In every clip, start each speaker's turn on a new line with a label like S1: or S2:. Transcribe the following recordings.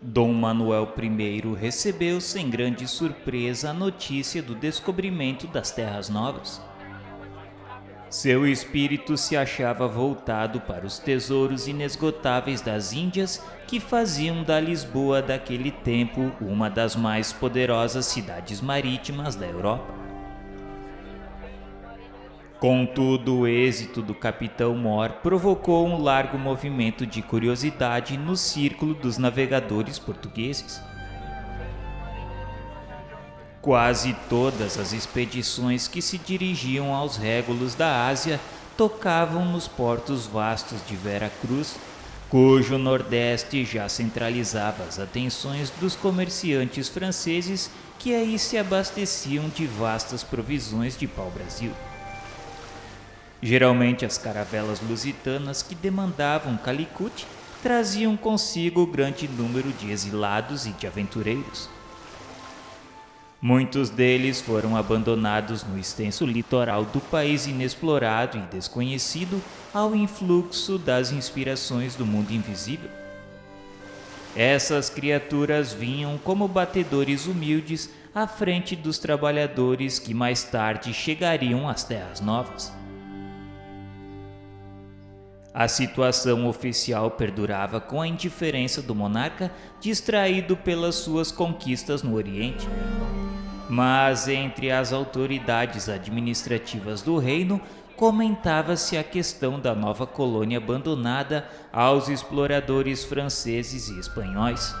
S1: Dom Manuel I recebeu sem grande surpresa a notícia do descobrimento das Terras Novas. Seu espírito se achava voltado para os tesouros inesgotáveis das Índias que faziam da Lisboa daquele tempo uma das mais poderosas cidades marítimas da Europa. Contudo, o êxito do capitão Mor provocou um largo movimento de curiosidade no círculo dos navegadores portugueses. Quase todas as expedições que se dirigiam aos régulos da Ásia tocavam nos portos vastos de Vera Cruz, cujo nordeste já centralizava as atenções dos comerciantes franceses que aí se abasteciam de vastas provisões de pau-brasil. Geralmente as caravelas lusitanas que demandavam Calicut traziam consigo grande número de exilados e de aventureiros. Muitos deles foram abandonados no extenso litoral do país inexplorado e desconhecido ao influxo das inspirações do mundo invisível. Essas criaturas vinham como batedores humildes à frente dos trabalhadores que mais tarde chegariam às Terras Novas. A situação oficial perdurava com a indiferença do monarca, distraído pelas suas conquistas no Oriente. Mas entre as autoridades administrativas do reino, comentava-se a questão da nova colônia abandonada aos exploradores franceses e espanhóis.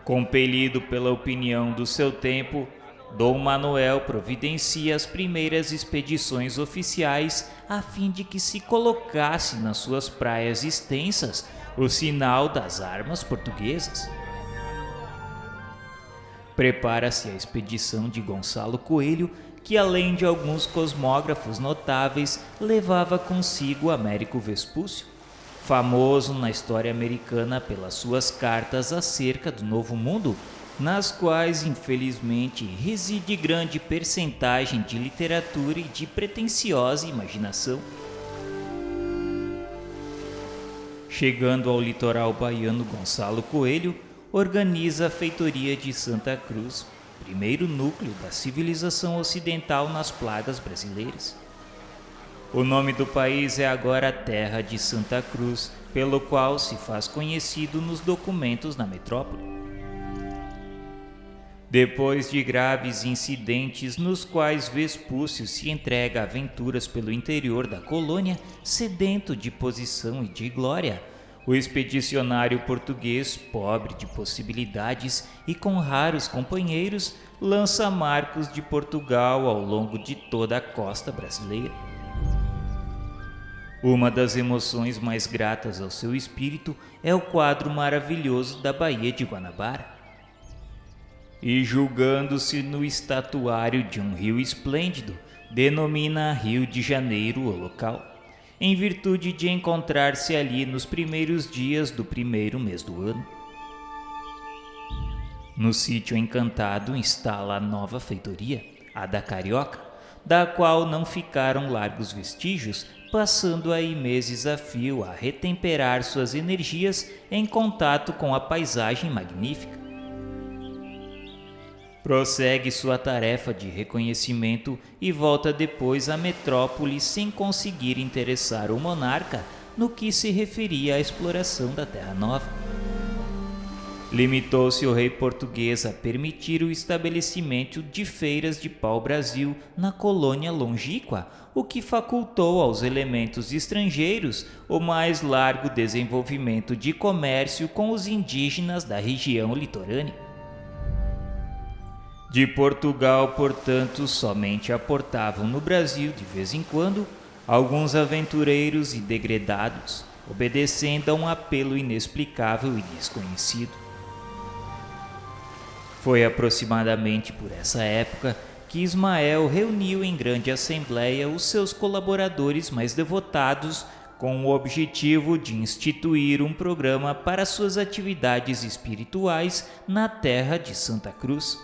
S1: Compelido pela opinião do seu tempo, Dom Manuel providencia as primeiras expedições oficiais a fim de que se colocasse nas suas praias extensas o sinal das armas portuguesas. Prepara-se a expedição de Gonçalo Coelho, que além de alguns cosmógrafos notáveis, levava consigo Américo Vespúcio, famoso na história americana pelas suas cartas acerca do Novo Mundo, nas quais, infelizmente, reside grande percentagem de literatura e de pretensiosa imaginação. Chegando ao litoral baiano, Gonçalo Coelho organiza a feitoria de Santa Cruz, primeiro núcleo da civilização ocidental nas plagas brasileiras. O nome do país é agora Terra de Santa Cruz, pelo qual se faz conhecido nos documentos na metrópole. Depois de graves incidentes nos quais Vespúcio se entrega a aventuras pelo interior da colônia, sedento de posição e de glória, o expedicionário português, pobre de possibilidades e com raros companheiros, lança marcos de Portugal ao longo de toda a costa brasileira. Uma das emoções mais gratas ao seu espírito é o quadro maravilhoso da Baía de Guanabara. E julgando-se no estatuário de um rio esplêndido, denomina Rio de Janeiro o local, em virtude de encontrar-se ali nos primeiros dias do primeiro mês do ano. No sítio encantado instala a nova feitoria, a da Carioca, da qual não ficaram largos vestígios, passando aí meses a fio a retemperar suas energias em contato com a paisagem magnífica. Prossegue sua tarefa de reconhecimento e volta depois à metrópole sem conseguir interessar o monarca no que se referia à exploração da Terra Nova. Limitou-se o rei português a permitir o estabelecimento de feiras de pau-brasil na colônia longínqua, o que facultou aos elementos estrangeiros o mais largo desenvolvimento de comércio com os indígenas da região litorânea. De Portugal, portanto, somente aportavam no Brasil, de vez em quando, alguns aventureiros e degredados, obedecendo a um apelo inexplicável e desconhecido. Foi aproximadamente por essa época que Ismael reuniu em grande assembleia os seus colaboradores mais devotados com o objetivo de instituir um programa para suas atividades espirituais na terra de Santa Cruz.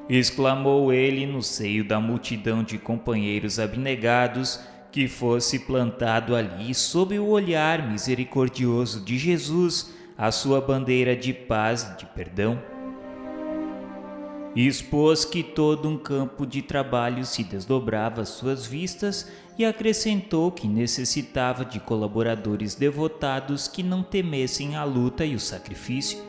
S1: Exclamou ele no seio da multidão de companheiros abnegados que fosse plantado ali sob o olhar misericordioso de Jesus a sua bandeira de paz e de perdão. Expôs que todo um campo de trabalho se desdobrava às suas vistas e acrescentou que necessitava de colaboradores devotados que não temessem a luta e o sacrifício.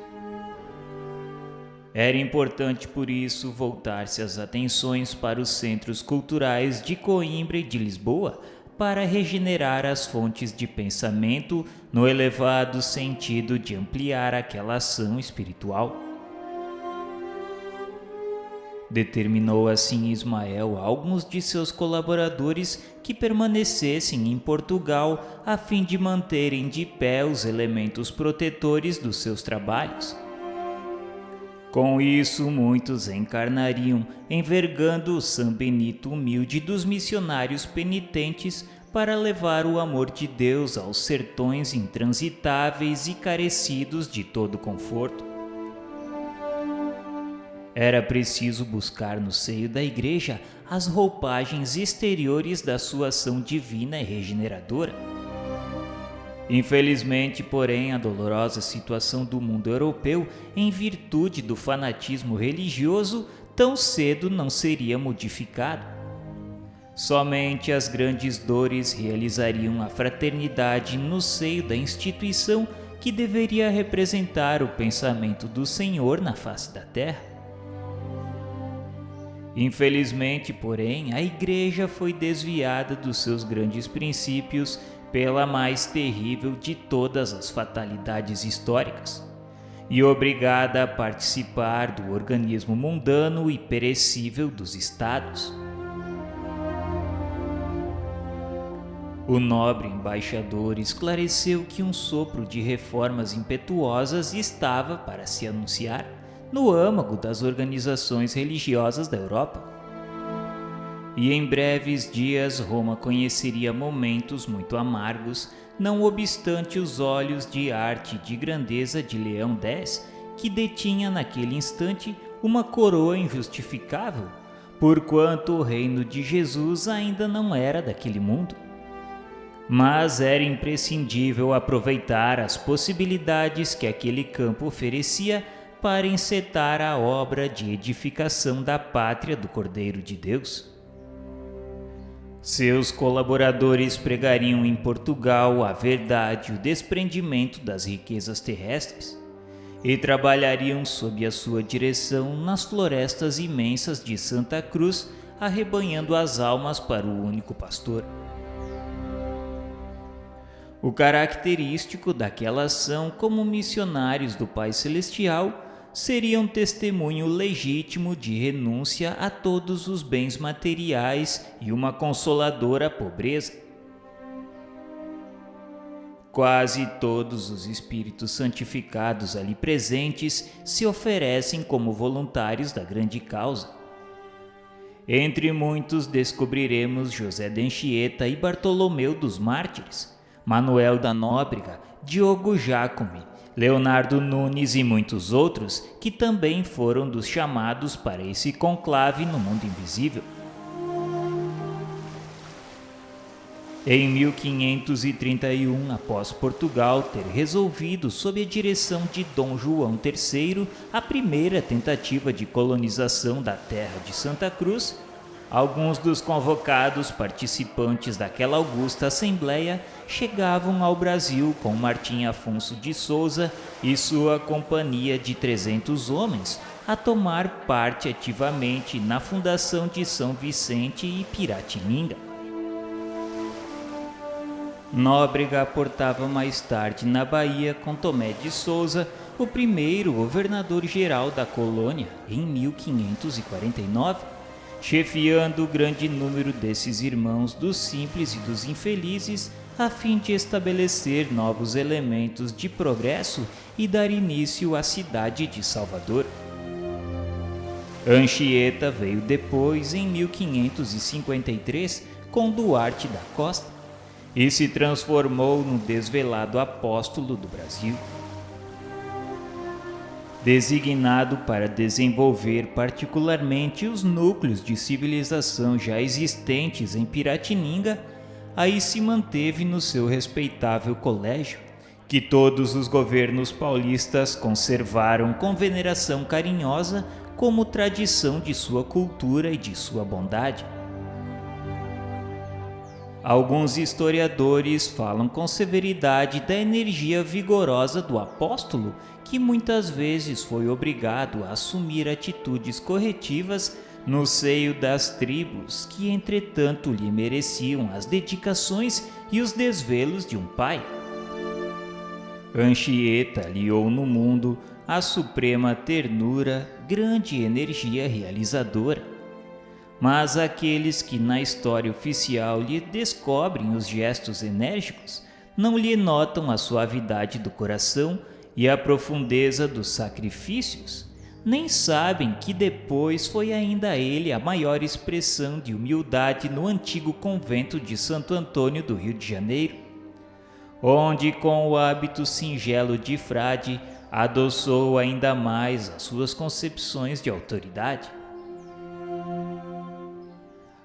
S1: Era importante, por isso, voltar-se as atenções para os centros culturais de Coimbra e de Lisboa para regenerar as fontes de pensamento no elevado sentido de ampliar aquela ação espiritual. Determinou assim Ismael a alguns de seus colaboradores que permanecessem em Portugal a fim de manterem de pé os elementos protetores dos seus trabalhos. Com isso, muitos encarnariam, envergando o São Benito humilde dos missionários penitentes para levar o amor de Deus aos sertões intransitáveis e carecidos de todo conforto. Era preciso buscar no seio da igreja as roupagens exteriores da sua ação divina e regeneradora. Infelizmente, porém, a dolorosa situação do mundo europeu, em virtude do fanatismo religioso, tão cedo não seria modificado. Somente as grandes dores realizariam a fraternidade no seio da instituição que deveria representar o pensamento do Senhor na face da terra. Infelizmente, porém, a Igreja foi desviada dos seus grandes princípios pela mais terrível de todas as fatalidades históricas e obrigada a participar do organismo mundano e perecível dos Estados. O nobre embaixador esclareceu que um sopro de reformas impetuosas estava para se anunciar no âmago das organizações religiosas da Europa. E em breves dias Roma conheceria momentos muito amargos, não obstante os olhos de arte e de grandeza de Leão X, que detinha naquele instante uma coroa injustificável, porquanto o reino de Jesus ainda não era daquele mundo. Mas era imprescindível aproveitar as possibilidades que aquele campo oferecia para encetar a obra de edificação da pátria do Cordeiro de Deus. Seus colaboradores pregariam em Portugal a verdade e o desprendimento das riquezas terrestres e trabalhariam sob a sua direção nas florestas imensas de Santa Cruz, arrebanhando as almas para o único pastor. O característico daquela ação como missionários do Pai Celestial seria um testemunho legítimo de renúncia a todos os bens materiais e uma consoladora pobreza. Quase todos os espíritos santificados ali presentes se oferecem como voluntários da grande causa. Entre muitos descobriremos José de Anchieta e Bartolomeu dos Mártires, Manuel da Nóbrega, Diogo Jacome, Leonardo Nunes e muitos outros que também foram dos chamados para esse conclave no mundo invisível. Em 1531, após Portugal ter resolvido, sob a direção de Dom João III, a primeira tentativa de colonização da terra de Santa Cruz, alguns dos convocados participantes daquela augusta assembleia chegavam ao Brasil com Martim Afonso de Souza e sua companhia de 300 homens a tomar parte ativamente na fundação de São Vicente e Piratininga. Nóbrega aportava mais tarde na Bahia com Tomé de Souza, o primeiro governador-geral da colônia, em 1549, chefiando o grande número desses irmãos dos simples e dos infelizes, a fim de estabelecer novos elementos de progresso e dar início à cidade de Salvador. Anchieta veio depois, em 1553, com Duarte da Costa, e se transformou no desvelado apóstolo do Brasil. Designado para desenvolver particularmente os núcleos de civilização já existentes em Piratininga, aí se manteve no seu respeitável colégio, que todos os governos paulistas conservaram com veneração carinhosa como tradição de sua cultura e de sua bondade. Alguns historiadores falam com severidade da energia vigorosa do apóstolo, que muitas vezes foi obrigado a assumir atitudes corretivas no seio das tribos, que entretanto lhe mereciam as dedicações e os desvelos de um pai. Anchieta aliou no mundo a suprema ternura, grande energia realizadora. Mas aqueles que na história oficial lhe descobrem os gestos enérgicos não lhe notam a suavidade do coração e a profundeza dos sacrifícios, nem sabem que depois foi ainda ele a maior expressão de humildade no antigo convento de Santo Antônio do Rio de Janeiro, onde com o hábito singelo de frade adoçou ainda mais as suas concepções de autoridade.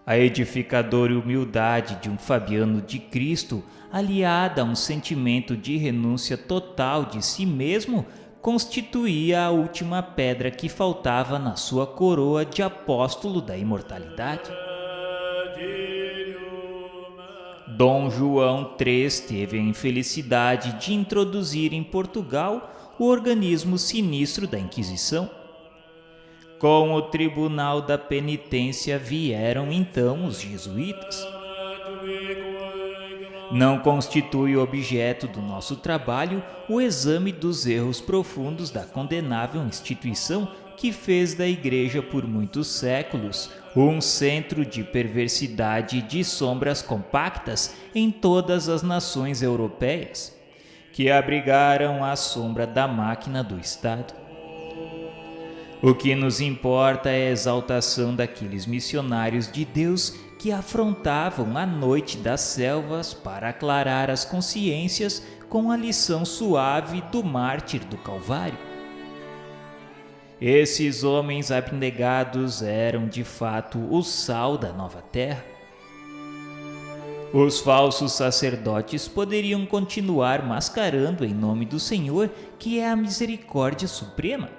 S1: A edificadora humildade de um Fabiano de Cristo, aliada a um sentimento de renúncia total de si mesmo, constituía a última pedra que faltava na sua coroa de apóstolo da imortalidade. Dom João III teve a infelicidade de introduzir em Portugal o organismo sinistro da Inquisição. Com o Tribunal da Penitência vieram então os jesuítas. Não constitui objeto do nosso trabalho o exame dos erros profundos da condenável instituição que fez da Igreja por muitos séculos um centro de perversidade e de sombras compactas em todas as nações europeias, que abrigaram a sombra da máquina do Estado. O que nos importa é a exaltação daqueles missionários de Deus que afrontavam a noite das selvas para aclarar as consciências com a lição suave do mártir do Calvário. Esses homens abnegados eram de fato o sal da nova terra. Os falsos sacerdotes poderiam continuar mascarando em nome do Senhor, que é a misericórdia suprema.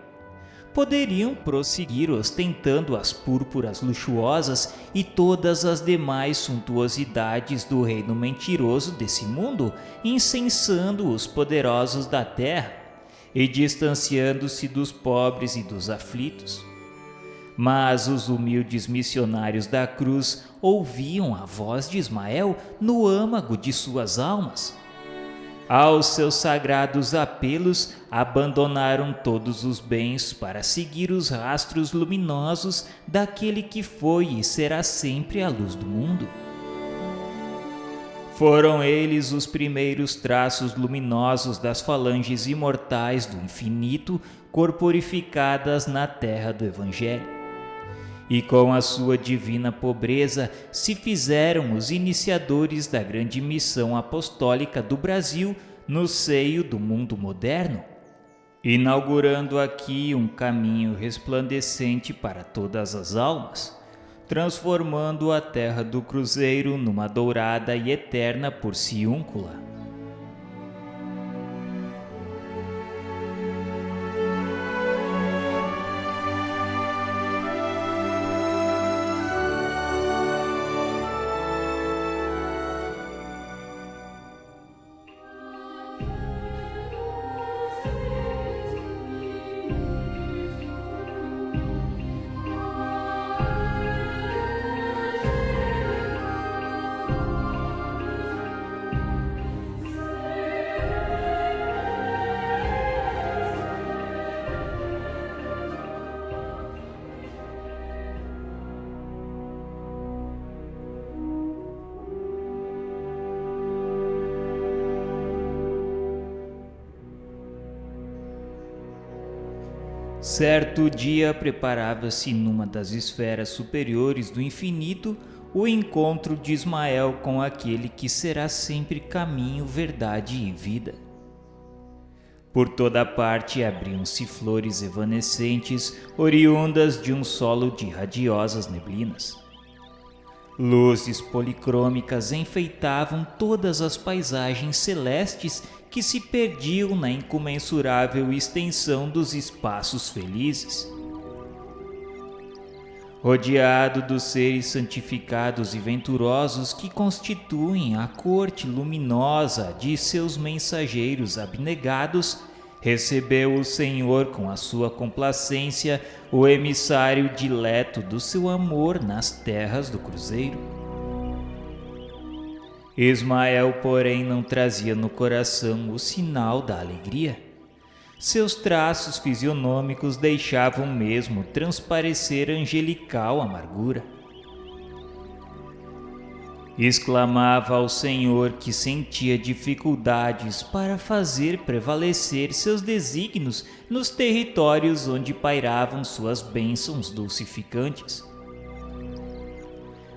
S1: Poderiam prosseguir ostentando as púrpuras luxuosas e todas as demais suntuosidades do reino mentiroso desse mundo, incensando os poderosos da terra e distanciando-se dos pobres e dos aflitos. Mas os humildes missionários da cruz ouviam a voz de Ismael no âmago de suas almas. Aos seus sagrados apelos, abandonaram todos os bens para seguir os rastros luminosos daquele que foi e será sempre a luz do mundo. Foram eles os primeiros traços luminosos das falanges imortais do infinito corporificadas na terra do Evangelho. E com a sua divina pobreza se fizeram os iniciadores da grande missão apostólica do Brasil no seio do mundo moderno, inaugurando aqui um caminho resplandecente para todas as almas, transformando a terra do Cruzeiro numa dourada e eterna porciúncula. Certo dia preparava-se numa das esferas superiores do infinito o encontro de Ismael com aquele que será sempre caminho, verdade e vida. Por toda parte abriam-se flores evanescentes, oriundas de um solo de radiosas neblinas. Luzes policrômicas enfeitavam todas as paisagens celestes que se perdiam na incomensurável extensão dos espaços felizes. Rodeado dos seres santificados e venturosos que constituem a corte luminosa de seus mensageiros abnegados, recebeu o Senhor com a sua complacência o emissário dileto do seu amor nas terras do cruzeiro. Ismael, porém, não trazia no coração o sinal da alegria. Seus traços fisionômicos deixavam mesmo transparecer angelical amargura. Exclamava ao Senhor que sentia dificuldades para fazer prevalecer seus desígnios nos territórios onde pairavam suas bênçãos dulcificantes.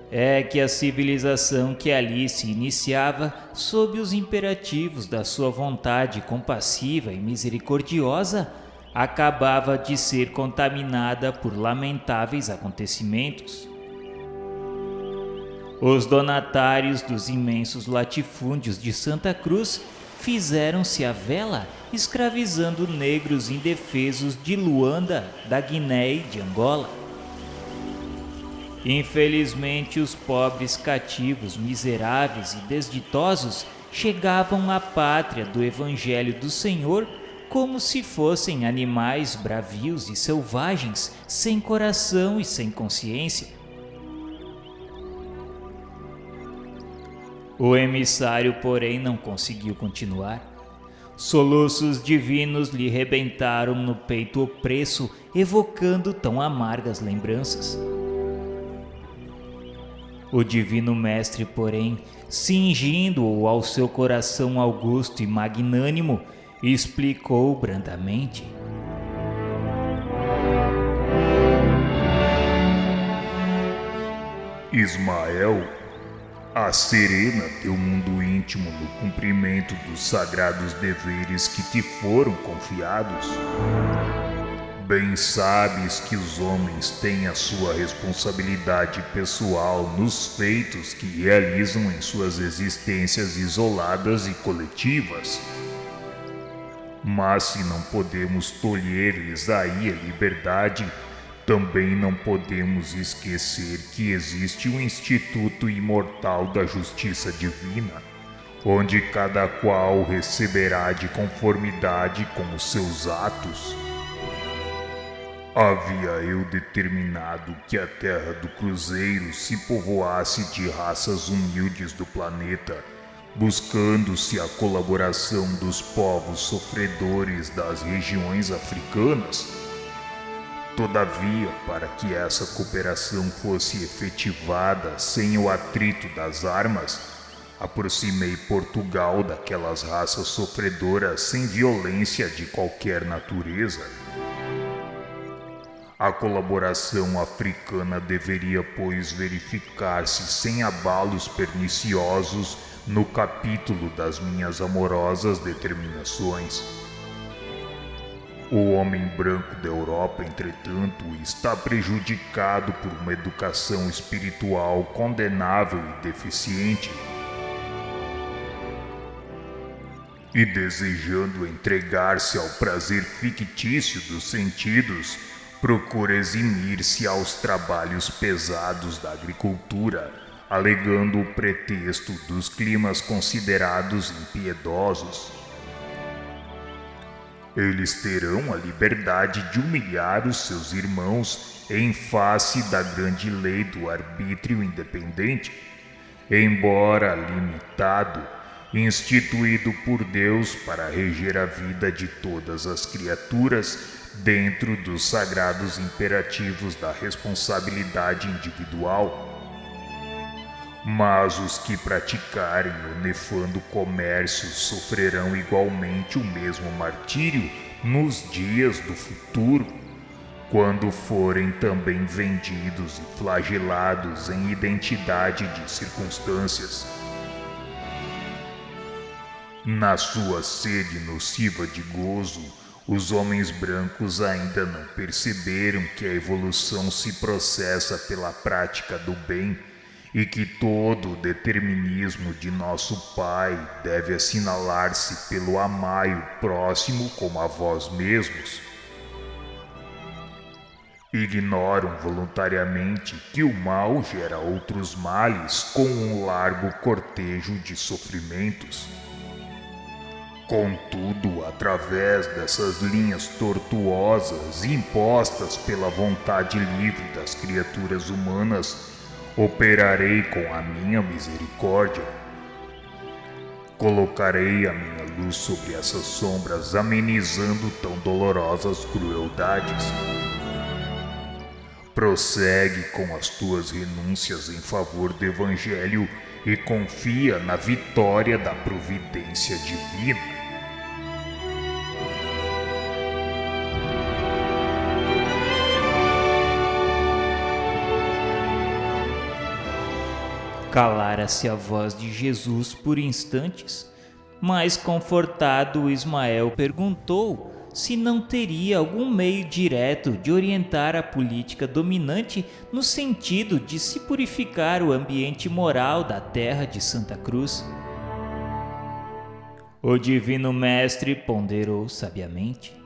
S1: É que a civilização que ali se iniciava, sob os imperativos da sua vontade compassiva e misericordiosa, acabava de ser contaminada por lamentáveis acontecimentos. Os donatários dos imensos latifúndios de Santa Cruz fizeram-se à vela, escravizando negros indefesos de Luanda, da Guiné e de Angola. Infelizmente, os pobres cativos, miseráveis e desditosos chegavam à pátria do Evangelho do Senhor como se fossem animais bravios e selvagens, sem coração e sem consciência. O emissário, porém, não conseguiu continuar. Soluços divinos lhe rebentaram no peito opresso, evocando tão amargas lembranças. O divino mestre, porém, cingindo-o ao seu coração augusto e magnânimo, explicou brandamente:
S2: Ismael, a serena teu mundo íntimo no cumprimento dos sagrados deveres que te foram confiados. Bem sabes que os homens têm a sua responsabilidade pessoal nos feitos que realizam em suas existências isoladas e coletivas. Mas se não podemos tolher-lhes aí a liberdade, também não podemos esquecer que existe o Instituto Imortal da Justiça Divina, onde cada qual receberá de conformidade com os seus atos. Havia eu determinado que a terra do cruzeiro se povoasse de raças humildes do planeta, buscando-se a colaboração dos povos sofredores das regiões africanas. Todavia, para que essa cooperação fosse efetivada sem o atrito das armas, aproximei Portugal daquelas raças sofredoras sem violência de qualquer natureza. A colaboração africana deveria, pois, verificar-se sem abalos perniciosos no capítulo das minhas amorosas determinações. O homem branco da Europa, entretanto, está prejudicado por uma educação espiritual condenável e deficiente. E desejando entregar-se ao prazer fictício dos sentidos, procura eximir-se aos trabalhos pesados da agricultura, alegando o pretexto dos climas considerados impiedosos. Eles terão a liberdade de humilhar os seus irmãos em face da grande lei do arbítrio independente, embora limitado, instituído por Deus para reger a vida de todas as criaturas dentro dos sagrados imperativos da responsabilidade individual. Mas os que praticarem o nefando comércio sofrerão igualmente o mesmo martírio nos dias do futuro, quando forem também vendidos e flagelados em identidade de circunstâncias. Na sua sede nociva de gozo, os homens brancos ainda não perceberam que a evolução se processa pela prática do bem e que todo o determinismo de nosso Pai deve assinalar-se pelo amai o próximo como a vós mesmos. Ignoram voluntariamente que o mal gera outros males com um largo cortejo de sofrimentos. Contudo, através dessas linhas tortuosas impostas pela vontade livre das criaturas humanas, operarei com a minha misericórdia. Colocarei a minha luz sobre essas sombras, amenizando tão dolorosas crueldades. Prossegue com as tuas renúncias em favor do Evangelho e confia na vitória da providência divina.
S1: Calara-se a voz de Jesus por instantes, mas confortado Ismael perguntou se não teria algum meio direto de orientar a política dominante no sentido de se purificar o ambiente moral da terra de Santa Cruz. O Divino Mestre ponderou sabiamente.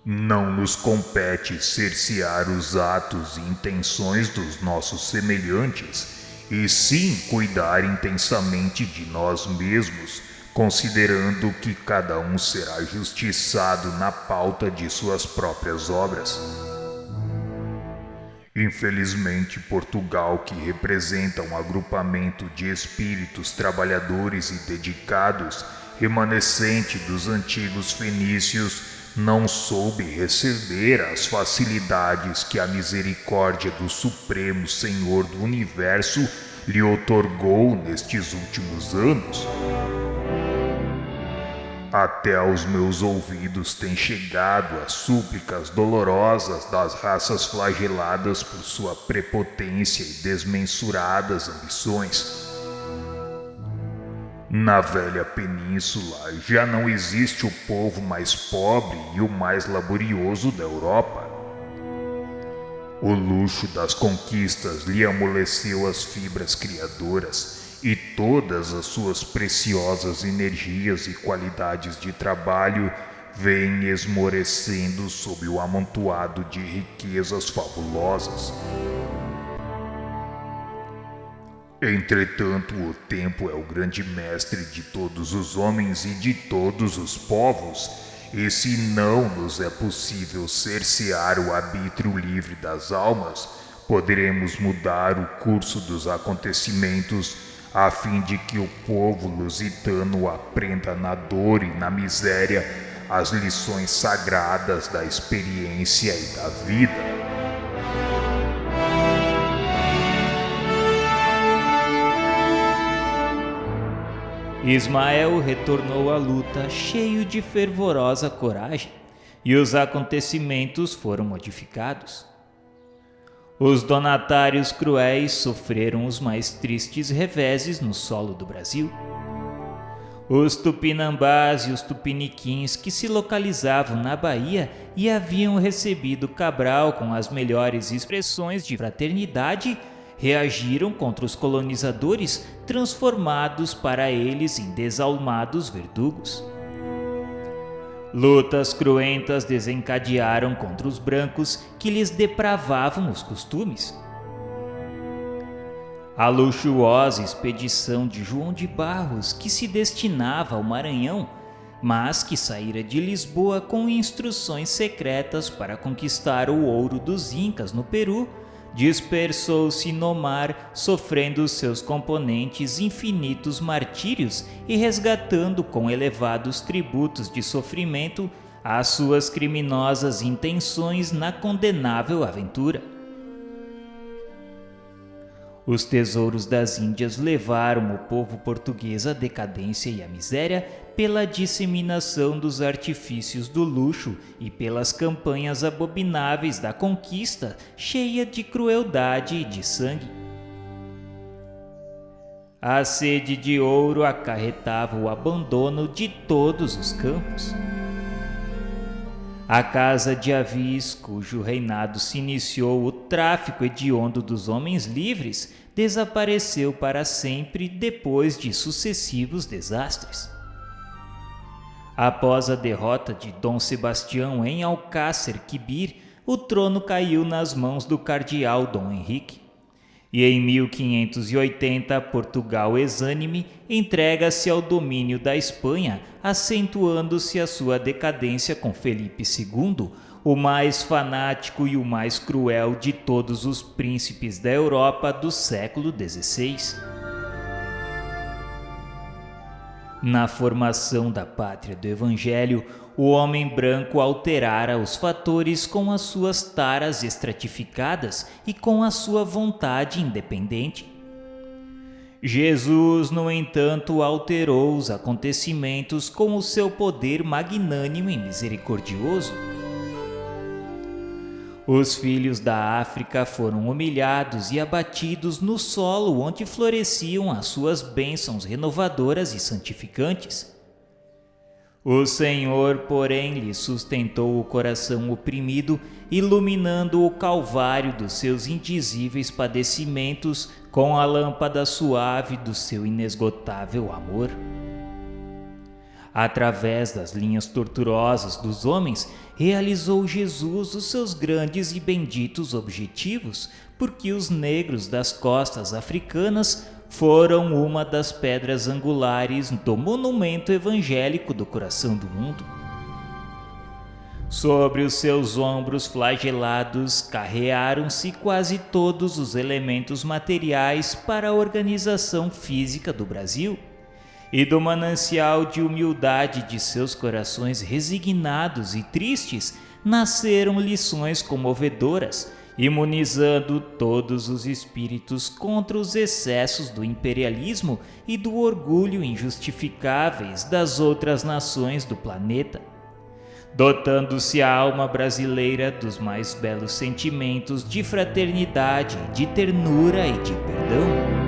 S2: Não nos compete cercear os atos e intenções dos nossos semelhantes, e sim cuidar intensamente de nós mesmos, considerando que cada um será justiçado na pauta de suas próprias obras. Infelizmente, Portugal, que representa um agrupamento de espíritos trabalhadores e dedicados, remanescente dos antigos fenícios, não soube receber as facilidades que a misericórdia do Supremo Senhor do Universo lhe outorgou nestes últimos anos. Até aos meus ouvidos têm chegado as súplicas dolorosas das raças flageladas por sua prepotência e desmensuradas ambições. Na velha península já não existe o povo mais pobre e o mais laborioso da Europa. O luxo das conquistas lhe amoleceu as fibras criadoras e todas as suas preciosas energias e qualidades de trabalho vêm esmorecendo sob o amontoado de riquezas fabulosas. Entretanto, o tempo é o grande mestre de todos os homens e de todos os povos, e se não nos é possível cercear o arbítrio livre das almas, poderemos mudar o curso dos acontecimentos a fim de que o povo lusitano aprenda na dor e na miséria as lições sagradas da experiência e da vida.
S1: Ismael retornou à luta cheio de fervorosa coragem, e os acontecimentos foram modificados. Os donatários cruéis sofreram os mais tristes reveses no solo do Brasil. Os tupinambás e os tupiniquins que se localizavam na Bahia e haviam recebido Cabral com as melhores expressões de fraternidade reagiram contra os colonizadores, transformados para eles em desalmados verdugos. Lutas cruentas desencadearam contra os brancos que lhes depravavam os costumes. A luxuosa expedição de João de Barros, que se destinava ao Maranhão, mas que saíra de Lisboa com instruções secretas para conquistar o ouro dos Incas no Peru, dispersou-se no mar, sofrendo seus componentes infinitos martírios e resgatando com elevados tributos de sofrimento as suas criminosas intenções na condenável aventura. Os tesouros das Índias levaram o povo português à decadência e à miséria pela disseminação dos artifícios do luxo e pelas campanhas abomináveis da conquista, cheia de crueldade e de sangue. A sede de ouro acarretava o abandono de todos os campos. A casa de Avis, cujo reinado se iniciou o tráfico hediondo dos homens livres, desapareceu para sempre depois de sucessivos desastres. Após a derrota de Dom Sebastião em Alcácer Quibir, o trono caiu nas mãos do cardeal Dom Henrique. E em 1580, Portugal exânime entrega-se ao domínio da Espanha, acentuando-se a sua decadência com Felipe II, o mais fanático e o mais cruel de todos os príncipes da Europa do século XVI. Na formação da pátria do Evangelho, o homem branco alterara os fatores com as suas taras estratificadas e com a sua vontade independente. Jesus, no entanto, alterou os acontecimentos com o seu poder magnânimo e misericordioso. Os filhos da África foram humilhados e abatidos no solo onde floresciam as suas bênçãos renovadoras e santificantes. O Senhor, porém, lhe sustentou o coração oprimido, iluminando o calvário dos seus indizíveis padecimentos com a lâmpada suave do seu inesgotável amor. Através das linhas tortuosas dos homens, realizou Jesus os seus grandes e benditos objetivos, porque os negros das costas africanas foram uma das pedras angulares do monumento evangélico do coração do mundo. Sobre os seus ombros flagelados carrearam-se quase todos os elementos materiais para a organização física do Brasil, e do manancial de humildade de seus corações resignados e tristes nasceram lições comovedoras, imunizando todos os espíritos contra os excessos do imperialismo e do orgulho injustificáveis das outras nações do planeta, dotando-se a alma brasileira dos mais belos sentimentos de fraternidade, de ternura e de perdão.